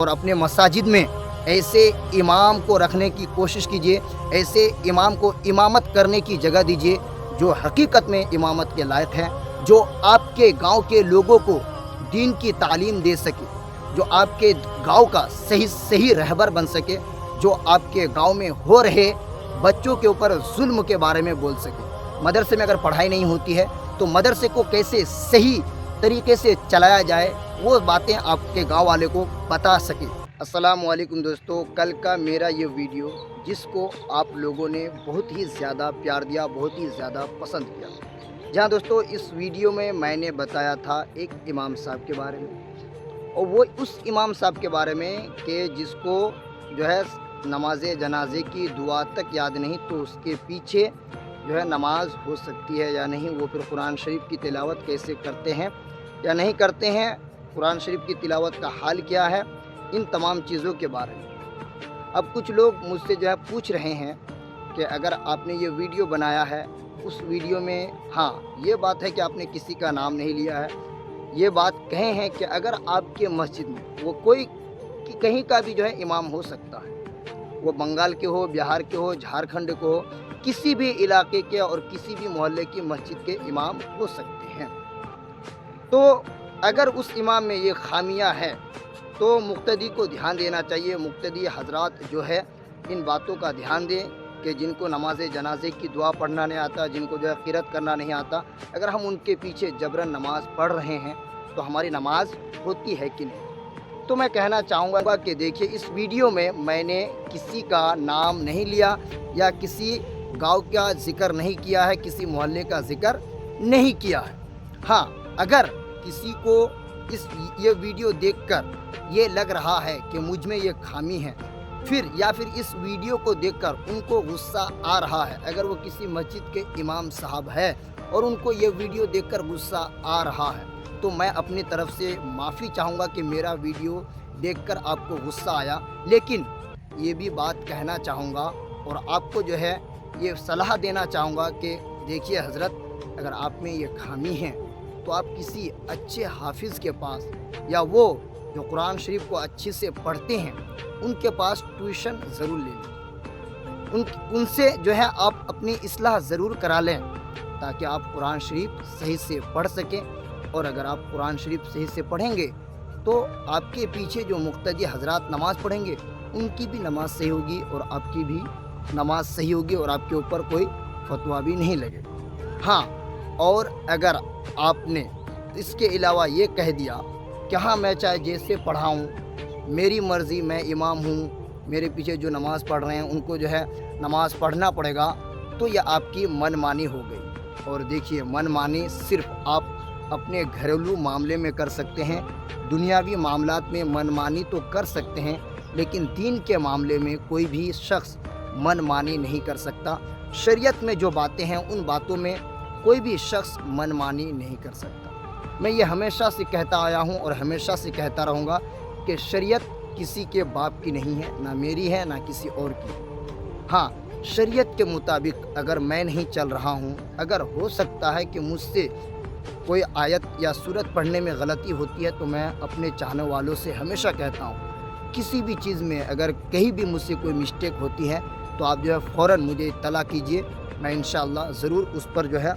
اور اپنے مساجد میں ایسے امام کو رکھنے کی کوشش کیجیے، ایسے امام کو امامت کرنے کی جگہ دیجیے جو حقیقت میں امامت کے لائق ہیں، جو آپ کے گاؤں کے لوگوں کو دین کی تعلیم دے سکے، جو آپ کے گاؤں کا صحیح رہبر بن سکے، جو آپ کے گاؤں میں ہو رہے بچوں کے اوپر ظلم کے بارے میں بول سکے۔ مدرسے میں اگر پڑھائی نہیں ہوتی ہے تو مدرسے کو کیسے صحیح طریقے سے چلایا جائے، وہ باتیں آپ کے گاؤں والے کو بتا سکے۔ السلام علیکم دوستو، کل کا میرا یہ ویڈیو جس کو آپ لوگوں نے بہت ہی زیادہ پیار دیا، بہت ہی زیادہ پسند کیا، جہاں دوستو اس ویڈیو میں نے بتایا تھا ایک امام صاحب کے بارے میں، اور وہ اس امام صاحب کے بارے میں کہ جس کو جو ہے نماز جنازے کی دعا تک یاد نہیں تو اس کے پیچھے جو ہے نماز ہو سکتی ہے یا نہیں، وہ پھر قرآن شریف کی تلاوت کیسے کرتے ہیں یا نہیں کرتے ہیں، قرآن شریف کی تلاوت کا حال کیا ہے، ان تمام چیزوں کے بارے میں۔ اب کچھ لوگ مجھ سے جو ہے پوچھ رہے ہیں کہ اگر آپ نے یہ ویڈیو بنایا ہے، اس ویڈیو میں ہاں یہ بات ہے کہ آپ نے کسی کا نام نہیں لیا ہے، یہ بات کہیں ہیں کہ اگر آپ کے مسجد میں وہ کوئی کہیں کا بھی جو ہے امام ہو سکتا ہے، وہ بنگال کے ہو، بہار کے ہو، جھارکھنڈ کو ہو، کسی بھی علاقے کے اور کسی بھی محلے کی مسجد کے امام ہو سکتے ہیں، تو اگر اس امام میں یہ خامیاں ہے تو مقتدی کو دھیان دینا چاہیے۔ مقتدی حضرات جو ہے ان باتوں کا دھیان دیں کہ جن کو نماز جنازے کی دعا پڑھنا نہیں آتا، جن کو جو ہے قرات کرنا نہیں آتا، اگر ہم ان کے پیچھے جبرن نماز پڑھ رہے ہیں تو ہماری نماز ہوتی ہے کہ نہیں۔ تو میں کہنا چاہوں گا کہ دیکھیے اس ویڈیو میں نے کسی کا نام نہیں لیا یا کسی گاؤں کا ذکر نہیں کیا ہے، کسی محلے کا ذکر نہیں کیا ہے۔ ہاں اگر کسی کو یہ ویڈیو دیکھ کر یہ لگ رہا ہے کہ مجھ میں یہ خامی ہے، یا پھر اس ویڈیو کو دیکھ کر ان کو غصہ آ رہا ہے، اگر وہ کسی مسجد کے امام صاحب ہے اور ان کو یہ ویڈیو دیکھ کر غصہ آ رہا ہے، تو میں اپنی طرف سے معافی چاہوں گا کہ میرا ویڈیو دیکھ کر آپ کو غصہ آیا، لیکن یہ بھی بات کہنا چاہوں گا اور آپ کو جو ہے یہ صلاح دینا چاہوں گا کہ دیکھیے حضرت، اگر آپ میں یہ خامی ہے تو آپ کسی اچھے حافظ کے پاس یا وہ جو قرآن شریف کو اچھے سے پڑھتے ہیں ان کے پاس ٹیوشن ضرور لے لیں، ان سے جو ہے آپ اپنی اصلاح ضرور کرا لیں تاکہ آپ قرآن شریف صحیح سے پڑھ سکیں، اور اگر آپ قرآن شریف صحیح سے پڑھیں گے تو آپ کے پیچھے جو مقتدی حضرات نماز پڑھیں گے ان کی بھی نماز صحیح ہوگی اور آپ کی بھی نماز صحیح ہوگی اور آپ کے اوپر کوئی فتویٰ بھی نہیں لگے۔ ہاں اور اگر آپ نے اس کے علاوہ یہ کہہ دیا کہ ہاں میں چاہے جیسے پڑھاؤں، میری مرضی، میں امام ہوں، میرے پیچھے جو نماز پڑھ رہے ہیں ان کو جو ہے نماز پڑھنا پڑے گا، تو یہ آپ کی من مانی ہو گئی۔ اور دیکھیے من مانی صرف آپ اپنے گھریلو معاملے میں کر سکتے ہیں، دنیاوی معاملات میں من مانی تو کر سکتے ہیں لیکن دین کے معاملے میں کوئی بھی شخص من مانی نہیں کر سکتا۔ شریعت میں جو باتیں ہیں ان باتوں میں کوئی بھی شخص من مانی نہیں کر سکتا۔ میں یہ ہمیشہ سے کہتا آیا ہوں اور ہمیشہ سے کہتا رہوں گا کہ شریعت کسی کے باپ کی نہیں ہے، نہ میری ہے نہ کسی اور کی۔ ہاں شریعت کے مطابق اگر میں نہیں چل رہا ہوں، اگر ہو سکتا ہے کہ مجھ سے کوئی آیت یا سورت پڑھنے میں غلطی ہوتی ہے تو میں اپنے چاہنے والوں سے ہمیشہ کہتا ہوں کسی بھی چیز میں اگر کہیں بھی مجھ سے کوئی مسٹیک ہوتی ہے تو آپ جو ہے فوراً مجھے اطلاع کیجئے، میں انشاءاللہ ضرور اس پر جو ہے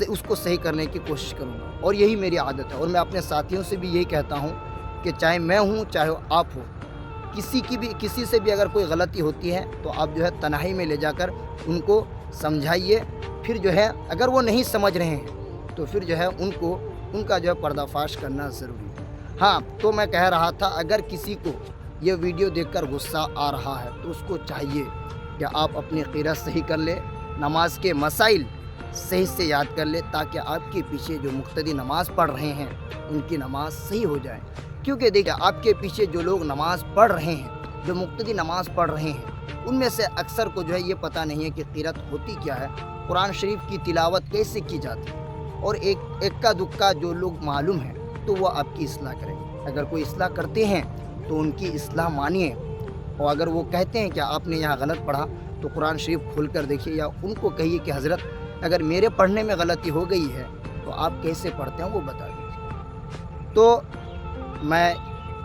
اس کو صحیح کرنے کی کوشش کروں گا، اور یہی میری عادت ہے۔ اور میں اپنے ساتھیوں سے بھی یہی کہتا ہوں کہ چاہے میں ہوں چاہے آپ ہو، کسی سے بھی اگر کوئی غلطی ہوتی ہے تو آپ جو ہے تنہائی میں لے جا کر ان کو سمجھائیے، پھر جو ہے اگر وہ نہیں سمجھ رہے ہیں تو پھر جو ہے ان کا جو ہے پردہ فاش کرنا ضروری ہے۔ ہاں تو میں کہہ رہا تھا اگر کسی کو یہ ویڈیو دیکھ کر غصہ آ رہا ہے تو اس کو چاہیے کہ آپ اپنی قرات صحیح کر لیں، نماز کے مسائل صحیح سے یاد کر لیں تاکہ آپ کے پیچھے جو مقتدی نماز پڑھ رہے ہیں ان کی نماز صحیح ہو جائے۔ کیونکہ دیکھیں آپ کے پیچھے جو لوگ نماز پڑھ رہے ہیں، جو مقتدی نماز پڑھ رہے ہیں، ان میں سے اکثر کو جو ہے یہ پتہ نہیں ہے کہ قرات ہوتی کیا ہے، قرآن شریف کی تلاوت کیسے کی جاتی ہے، اور ایک کا دکا جو لوگ معلوم ہیں تو وہ آپ کی اصلاح کریں۔ اگر کوئی اصلاح کرتے ہیں تو ان کی اصلاح مانیے، اور اگر وہ کہتے ہیں کہ آپ نے یہاں غلط پڑھا تو قرآن شریف کھول کر دیکھیے، یا ان کو کہیے کہ حضرت اگر میرے پڑھنے میں غلطی ہو گئی ہے تو آپ کیسے پڑھتے ہیں وہ بتا دیجیے۔ تو میں